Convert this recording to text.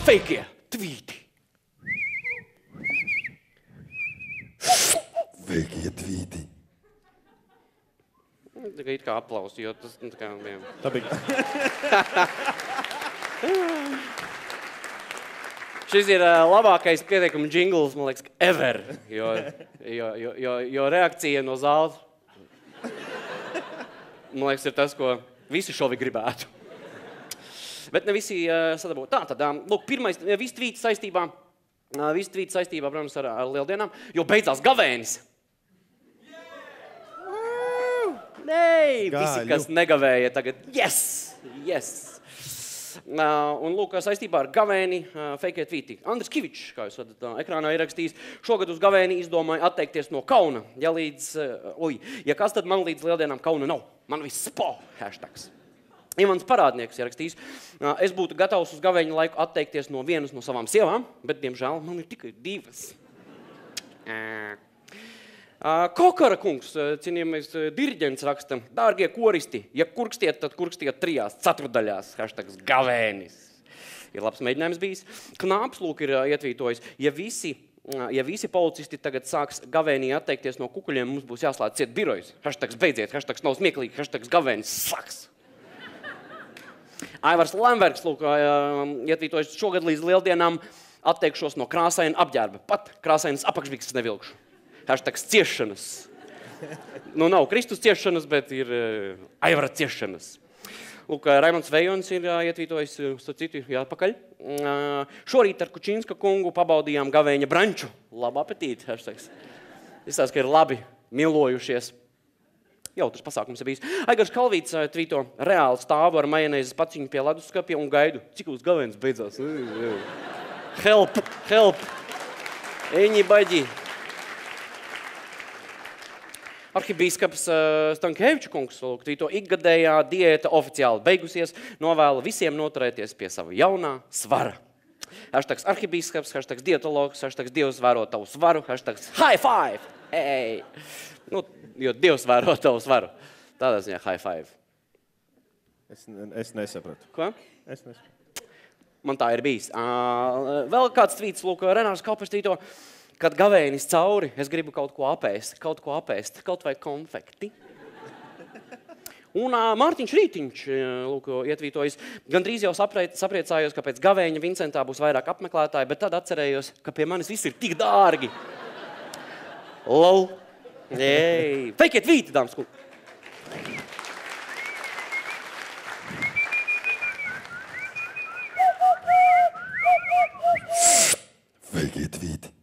Fake tvīti. Fake tvīti. Tikai it kā aplausi, jo tas tā kā bija. Tā bija. Šis ir labākais pieteikuma džingls, man liekas, ever, jo reakcija no zāles, man liekas, ir tas, ko visi šovi gribētu. Bet ne visi sadabū. Tātad, lūk, pirmais, visi tvīti saistībā, protams, ar lieldienām, jo beidzās gavēnis. Nē, visi, kas negavēja tagad, yes. Un lūk, saistībā ar gavēni fake tvīti. Andris Kivičs, kā jūs varat ekrānā ierakstījis, šogad uz gavēni izdomāja atteikties no kauna. Ja kas tad man līdz lieldienām kauna nav? Man viss po, hashtags. Ivans Parādnieks ierakstījis, es būtu gatavs uz gavēņa laiku atteikties no vienas no savām sievām, bet, diemžēl, man ir tikai 2. Kokara kungs, cienījamais diriģents raksta, dārgie koristi, ja kurkstiet, tad kurkstiet 3 ceturdaļās, hashtags gavēnis. Ir labs mēģinājums bijis. Knāps, lūk, ir ietvītojis, ja visi policisti tagad sāks gavēnī atteikties no kukuļiem, mums būs jāslēdz ciet birojas. Hashtags beidziet, hashtags nav smieklīgi, hashtags gavēnis saks. Aivars Lembergs, lūk, ietvītojis, šogad līdz lieldienām atteikšos no krāsaina apģērba. Pat krāsainas apakšbikses nevilkšu. Hashtags ciešanas. Nu, nav Kristus ciešanas, bet ir Aivara ciešanas. Lūk, Raimonds Vejons ir ietvītojis citu jāpakaļ. Šorīt ar Kučinska kungu pabaudījām gavēņa branču. Labu apetīti, hashtags. Izsās, ka ir labi milojušies. Jautrs pasākums ir bijis. Aigars Kalvīts tvīto reāli stāvu ar majonēzes paciņu pie leduskapja un gaidu. Cik uz gavēnis beidzās? Help! Eņi baģi! Arhibīskaps Stankēviča kungs tvīto ikgadējā diēta oficiāli beigusies, novēla visiem noturēties pie sava jaunā svara. Hashtags arhibīskaps, hashtags dietologs, hashtags Dievs vēro tavu svaru, hashtags high five! Hey! Nu, jo Dievs vēro tavu svaru. Tādā ziņā high five. Es nesapratu. Ko? Es nesapratu. Man tā ir bijis. Vēl kāds tvīts, lūk, Renārs Kalpers tvīto, kad gavēnis cauri, es gribu kaut ko apēst, kaut vai konfekti. Un Mārtiņš Rītiņš, lūk, ietvītojis, gandrīz jau sapriecājos, ka pēc gavēņa Vincentā būs vairāk apmeklētāji, bet tad atcerējos, ka pie manis viss ir tik dārgi. Lol. Jei. Fake tvīti, dāmas kungi. Fake tvīti.